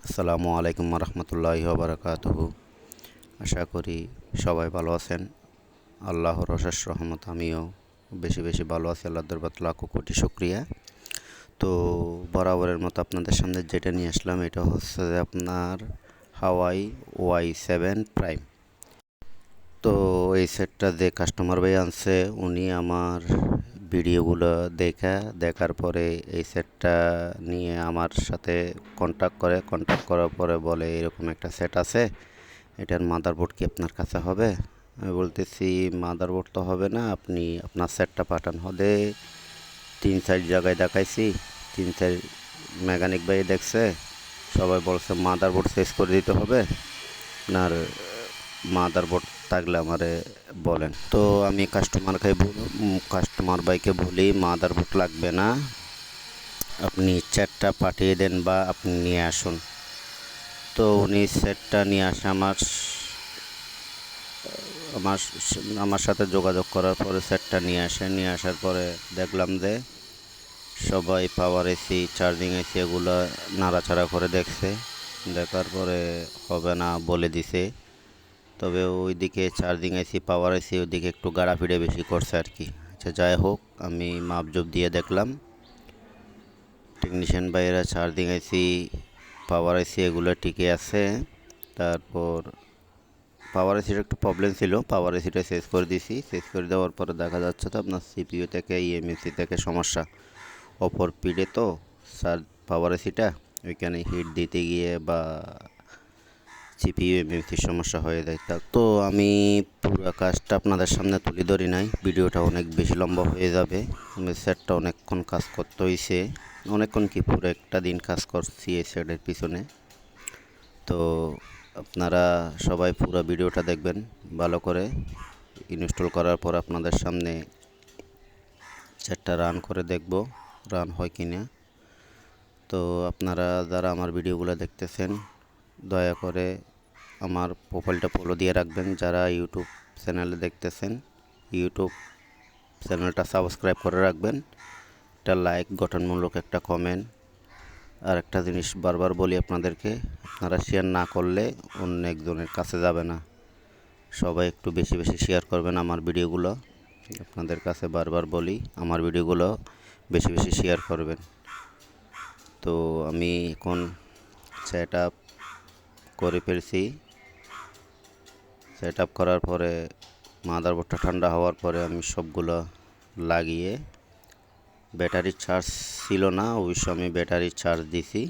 আসসালামু আলাইকুম রহমতুল্লাহি ওবরাকাতুহু। আশা করি সবাই ভালো আছেন। আল্লাহর অশেষ রহমত আমিও বেশি বেশি ভালো আছি। আল্লাহর দরবারে লাখো কোটি শুকরিয়া। তো বরাবরের মতো আপনাদের সামনে যেটা নিয়ে আসলাম এটা হচ্ছে যে আপনার হাওয়াই Y7 প্রাইম। তো এই সেটটা যে কাস্টমার ভাই আনছে উনি আমার ভিডিওগুলো দেখার পরে এই সেটটা নিয়ে আমার সাথে কন্ট্যাক্ট করার পরে বলে এরকম একটা সেট আছে, এটার মাদারবোর্ড কি আপনার কাছে হবে? আমি বলতেছি মাদারবোর্ড তো হবে না, আপনি আপনার সেটটা পাঠান। হলে 3-4 জায়গায় দেখাইছি, 3-4 মেকানিক ভাই দেখছে, সবাই বলছে মাদারবোর্ড চেঞ্জ করে দিতে হবে, আপনার মাদারবোর্ড থাকলে আমারে বলেন। তো আমি কাস্টমার ভাইকে বলি মাদারবোর্ড লাগবে না, আপনি সেটটা পাঠিয়ে দেন বা আপনি নিয়ে আসুন। তো উনি সেটটা নিয়ে আসে আমার আমার সাথে যোগাযোগ করার পরে সেটটা নিয়ে আসার পরে দেখলাম যে সবাই পাওয়ার এসি, চার্জিং এসি এগুলো নাড়াচাড়া করে দেখছে, দেখার পরে হবে না বলে দিছে। তবে ওইদিকে চার্জিং এসি, পাওয়ার এসি ওইদিকে একটু গাড়াফিড়ে বেশি করছে আর কি। আচ্ছা যাই হোক, আমি মাপজোপ দিয়ে দেখলাম টেকনিশিয়ান ভাইয়েরা চার্জিং এসি, পাওয়ার এসি এগুলো ঠিকই আছে। তারপর পাওয়ার এসির একটু প্রবলেম ছিল, পাওয়ার এসিটা শেষ করে দিয়েছি। শেষ করে দেওয়ার পরে দেখা যাচ্ছে তো আপনার সিপিইউ থেকে ইএমএসি থেকে সমস্যা, অপর পিডে তো স্যার পাওয়ার এসিটা ওইখানে হিট দিতে গিয়ে বা সিপিইউ এমএমসির সমস্যা হয়ে যায়। তো আমি পুরো কাজটা আপনাদের সামনে তুলে ধরি নাই, ভিডিওটা অনেক বেশি লম্বা হয়ে যাবে। সেটটা অনেকক্ষণ কাজ করতে হয়েছে, অনেকক্ষণ কি পুরো একটা দিন কাজ করছি এই সেটের পিছনে। তো আপনারা সবাই পুরো ভিডিওটা দেখবেন ভালো করে। ইনস্টল করার পর আপনাদের সামনে সেটটা রান করে দেখব রান হয় কি না। তো আপনারা যারা আমার ভিডিওগুলো দেখতেছেন দয়া করে আমার প্রোফাইলটা ফলো দিয়ে রাখবেন। যারা ইউটিউব চ্যানেলে দেখতেছেন ইউটিউব চ্যানেলটা সাবস্ক্রাইব করে রাখবেন, একটা লাইক, গঠনমূলক একটা কমেন্ট। আর একটা জিনিস বারবার বলি আপনাদেরকে, আপনারা শেয়ার না করলে অন্য একজনের কাছে যাবে না। সবাই একটু বেশি বেশি শেয়ার করবেন আমার ভিডিওগুলো, আপনাদের কাছে বারবার বলি আমার ভিডিওগুলো বেশি বেশি শেয়ার করবেন। তো আমি এখন সেট আপ করে ফেলছি। সেট আপ করার পরে মাদারবোর্ডটা ঠান্ডা হওয়ার পরে আমি সবগুলো লাগিয়ে, ব্যাটারি চার্জ ছিল না ওই সময় ব্যাটারি চার্জ দিছি।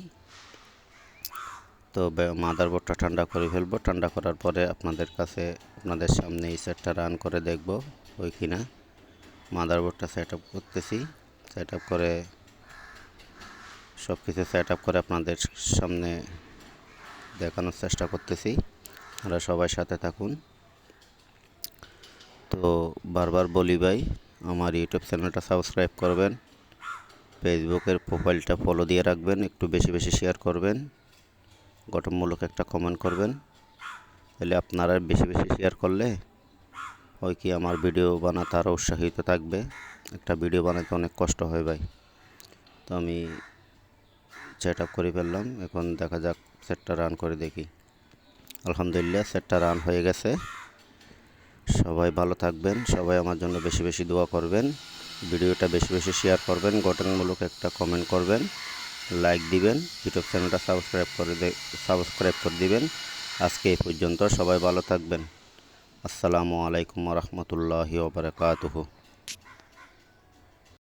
তো মাদারবোর্ডটা ঠান্ডা করে ফেলবো, ঠান্ডা করার পরে আপনাদের সামনে এই সেটটা রান করে দেখব ওই কিনা। মাদারবোর্ডটা সেট আপ করতেছি, সেট আপ করে সব কিছু সেট আপ করে আপনাদের সামনে দেখানোর চেষ্টা করতেছি। আপনারা সবাই সাথে থাকুন। তো বারবার বলি ভাই আমার ইউটিউব চ্যানেলটা সাবস্ক্রাইব করবেন, ফেসবুকের প্রোফাইলটা ফলো দিয়ে রাখবেন, একটু বেশি বেশি শেয়ার করবেন, গঠনমূলক একটা কমেন্ট করবেন। তাহলে আপনারা বেশি বেশি শেয়ার করলে হয় কি আমার ভিডিও বানাতে আরও উৎসাহিত থাকবে। একটা ভিডিও বানাতে অনেক কষ্ট হয় ভাই। তো আমি সেট আপ করে ফেললাম, এখন দেখা যাক সেটটা রান করে দেখি। আলহামদুলিল্লাহ সেটটা রান হয়ে গেছে। সবাই ভালো থাকবেন, সবাই আমার জন্য বেশি বেশি দোয়া করবেন, ভিডিওটা বেশি বেশি শেয়ার করবেন, গঠনমূলক একটা কমেন্ট করবেন, লাইক দিবেন, ইউটিউব চ্যানেলটা সাবস্ক্রাইব করে দিবেন। আজকে এই পর্যন্ত, সবাই ভালো থাকবেন। আসসালামু আলাইকুম রহমতুল্লাহি ওয়া বারাকাতুহু।